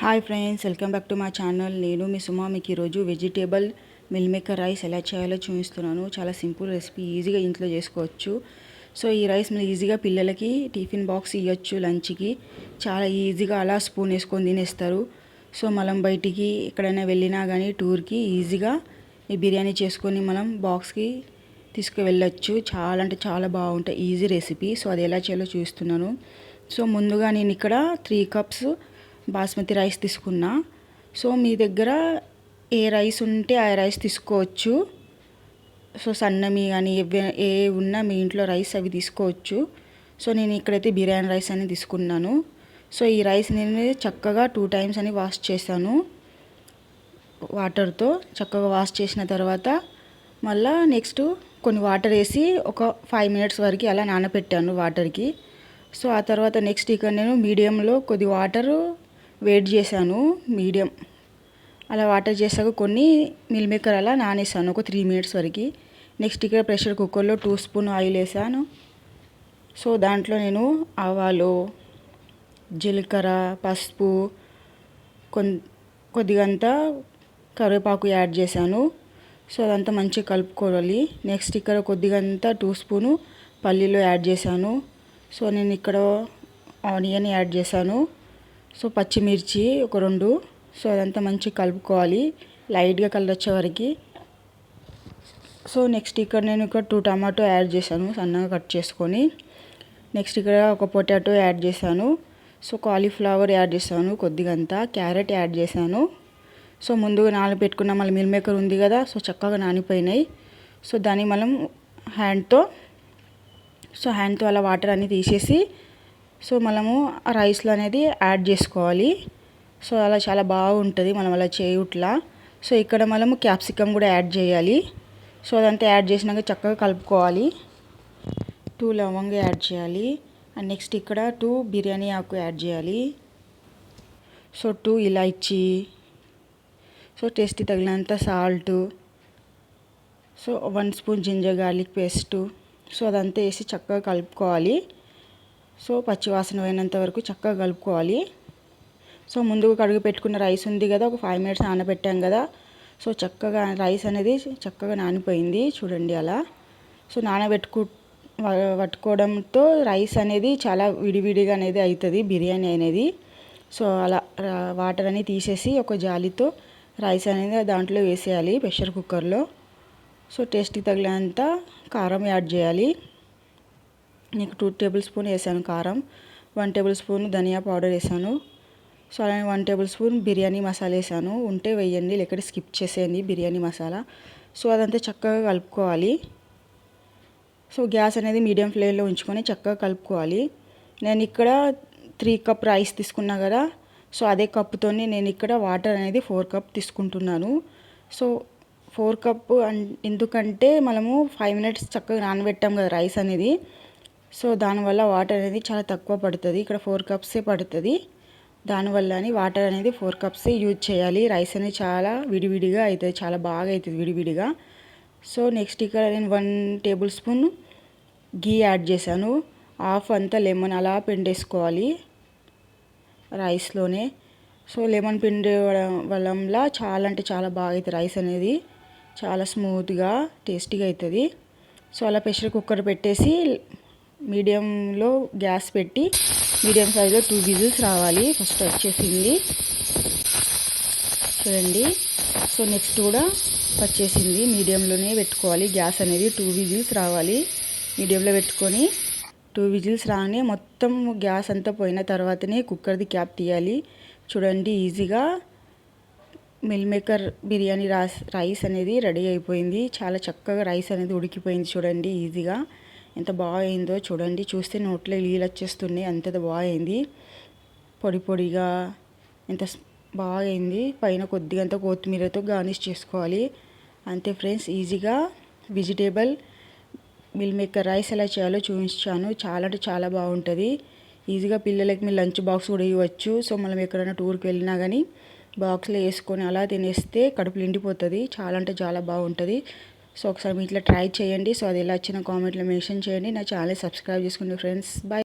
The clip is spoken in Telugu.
Hi friends, welcome back to my channel. నేను మీ సుమా. మీకు ఈరోజు వెజిటేబుల్ మిల్ మేకర్ రైస్ ఎలా చేయాలో చూపిస్తున్నాను. చాలా సింపుల్ రెసిపీ, ఈజీగా ఇంట్లో చేసుకోవచ్చు. సో ఈ రైస్ మీరు ఈజీగా పిల్లలకి టిఫిన్ బాక్స్ ఇవ్వచ్చు, లంచ్కి చాలా ఈజీగా అలా స్పూన్ వేసుకొని తినేస్తారు. సో మనం బయటికి ఎక్కడైనా వెళ్ళినా కానీ టూర్కి ఈజీగా ఈ బిర్యానీ చేసుకొని మనం బాక్స్కి తీసుకువెళ్ళచ్చు. చాలా అంటే చాలా బాగుంటాయి, ఈజీ రెసిపీ. సో అది ఎలా చేయాలో చూపిస్తున్నాను. సో ముందుగా నేను ఇక్కడ 3 cups బాస్మతి రైస్ తీసుకున్నా. సో మీ దగ్గర ఏ రైస్ ఉంటే ఆ రైస్ తీసుకోవచ్చు. సో సన్నమి కానీ ఏ ఉన్నా మీ ఇంట్లో రైస్ అవి తీసుకోవచ్చు. సో నేను ఇక్కడైతే బిర్యానీ రైస్ అని తీసుకున్నాను. సో ఈ రైస్ నేను చక్కగా 2 times అని వాష్ చేశాను. వాటర్తో చక్కగా వాష్ చేసిన తర్వాత మళ్ళీ నెక్స్ట్ కొన్ని వాటర్ వేసి ఒక 5 minutes వరకు అలా నానబెట్టాను వాటర్కి. సో ఆ తర్వాత నెక్స్ట్ ఇక్కడ నేను మీడియంలో కొద్ది వాటర్ వేడి చేశాను. మీడియం అలా వాటర్ చేసాక కొన్ని మిల్ మేకర్ అలా నానేసాను ఒక 3 minutes వరకు. నెక్స్ట్ ఇక్కడ ప్రెషర్ కుక్కర్లో 2 spoon ఆయిల్ వేసాను. సో దాంట్లో నేను ఆవాలు, జీలకర్ర, పసుపు, కొద్దిగంతా కరివేపాకు యాడ్ చేశాను. సో అదంతా మంచిగా కలుపుకోవాలి. నెక్స్ట్ ఇక్కడ కొద్దిగంతా 2 spoon పల్లీలు యాడ్ చేశాను. సో నేను ఇక్కడ ఆనియన్ యాడ్ చేశాను. సో పచ్చిమిర్చి ఒక 2. సో అదంతా మంచిగా కలుపుకోవాలి లైట్గా కలర్ వచ్చే వరకు. సో నెక్స్ట్ ఇక్కడ నేను 2 టమాటో యాడ్ చేశాను సన్నగా కట్ చేసుకొని. నెక్స్ట్ ఇక్కడ ఒక పొటాటో యాడ్ చేశాను. సో కాలీఫ్లవర్ యాడ్ చేశాను, కొద్దిగంతా క్యారెట్ యాడ్ చేశాను. సో ముందుగా నానబెట్టుకున్న మళ్ళీ మిల్ మేకర్ ఉంది కదా, సో చక్కగా నానిపోయినాయి. సో దాన్ని మనం హ్యాండ్తో అలా వాటర్ అన్నీ తీసేసి సో మనము ఆ రైస్లో అనేది యాడ్ చేసుకోవాలి. సో అలా చాలా బాగుంటుంది మనం అలా చేయుట్లా. సో ఇక్కడ మనము క్యాప్సికమ్ కూడా యాడ్ చేయాలి. సో అదంతా యాడ్ చేసినాక చక్కగా కలుపుకోవాలి. 2 లవంగ యాడ్ చేయాలి. అండ్ నెక్స్ట్ ఇక్కడ 2 బిర్యానీ ఆకు యాడ్ చేయాలి. సో 2 ఇలాచీ, సో టేస్ట్కి తగినంత salt, so 1 spoon ginger garlic paste. So అదంతా వేసి చక్కగా కలుపుకోవాలి. సో పచ్చివాసన పోయినంత వరకు చక్కగా కలుపుకోవాలి. సో ముందుగా కడుగు పెట్టుకున్న రైస్ ఉంది కదా, ఒక 5 minutes నానబెట్టాం కదా. సో చక్కగా రైస్ అనేది చక్కగా నానిపోయింది చూడండి అలా. సో పట్టుకోవడంతో రైస్ అనేది చాలా విడివిడిగా అనేది అవుతుంది బిర్యానీ అనేది. సో అలా వాటర్ అని తీసేసి ఒక జాలితో రైస్ అనేది దాంట్లో వేసేయాలి ప్రెషర్ కుక్కర్లో. సో టేస్ట్కి తగినంత కారం యాడ్ చేయాలి. నీకు 2 tablespoon వేసాను కారం, 1 tablespoon ధనియా పౌడర్ వేసాను. సో అలానే 1 tablespoon బిర్యానీ మసాలా వేసాను. ఉంటే వేయండి, లేకపోతే స్కిప్ చేసేయండి బిర్యానీ మసాలా. సో అదంతా చక్కగా కలుపుకోవాలి. సో గ్యాస్ అనేది మీడియం ఫ్లేమ్లో ఉంచుకొని చక్కగా కలుపుకోవాలి. నేను ఇక్కడ 3 cup రైస్ తీసుకున్నా కదా, సో అదే కప్పుతోని నేను ఇక్కడ వాటర్ అనేది 4 cup తీసుకుంటున్నాను. సో 4 cup ఎందుకంటే మనము 5 minutes చక్కగా నానబెట్టాం కదా రైస్ అనేది. సో దానివల్ల వాటర్ అనేది చాలా తక్కువ పడుతుంది. ఇక్కడ 4 cups పడుతుంది. దానివల్ల వాటర్ అనేది 4 cups యూజ్ చేయాలి. రైస్ అనేది చాలా విడివిడిగా అవుతుంది, చాలా బాగా అవుతుంది విడివిడిగా. సో నెక్స్ట్ ఇక్కడ నేను 1 tablespoon గీ యాడ్ చేశాను. హాఫ్ అంతా లెమన్ అలా పిండేసుకోవాలి రైస్లోనే. సో లెమన్ పిండి వల్ల చాలా అంటే చాలా బాగా అవుతుంది రైస్ అనేది, చాలా స్మూత్గా టేస్టీగా అవుతుంది. సో అలా ప్రెషర్ కుక్కర్ పెట్టేసి మీడియంలో గ్యాస్ పెట్టి మీడియం సైజులో 2 whistles రావాలి. ఫస్ట్ వచ్చేసింది చూడండి. సో నెక్స్ట్ కూడా వచ్చేసింది. మీడియంలోనే పెట్టుకోవాలి గ్యాస్ అనేది. 2 whistles రావాలి మీడియంలో పెట్టుకొని. 2 whistles రాని మొత్తం గ్యాస్ అంతా పోయిన తర్వాతనే కుక్కర్ది క్యాప్ తీయాలి. చూడండి ఈజీగా మిల్ మేకర్ బిర్యానీ రైస్ అనేది రెడీ అయిపోయింది. చాలా చక్కగా రైస్ అనేది ఉడికిపోయింది చూడండి ఈజీగా. ఎంత బాగా అయిందో చూడండి, చూస్తే నోట్లో నీళ్ళు వచ్చేస్తున్నాయి, అంత బాగా అయింది. పొడి పొడిగా ఎంత బాగా అయింది. పైన కొద్దిగంత కొత్తిమీరతో గార్నిష్ చేసుకోవాలి. అంతే ఫ్రెండ్స్, ఈజీగా వెజిటేబుల్ మిల్ మేకర్ రైస్ ఎలా చేయాలో చూపించాను. చాలా అంటే చాలా బాగుంటుంది. ఈజీగా పిల్లలకి మీరు లంచ్ బాక్స్ కూడా ఇవ్వచ్చు. సో మనం ఎక్కడైనా టూర్కి వెళ్ళినా కానీ బాక్స్లో వేసుకొని అలా తినేస్తే కడుపు నిండిపోతుంది. చాలా అంటే చాలా బాగుంటుంది. సో ఒకసారి మీ ఇట్లా ట్రై చేయండి. సో అది ఎలా వచ్చినా కామెంట్లో మెన్షన్ చేయండి. నా ఛానల్ సబ్స్క్రైబ్ చేసుకోండి ఫ్రెండ్స్. బాయ్.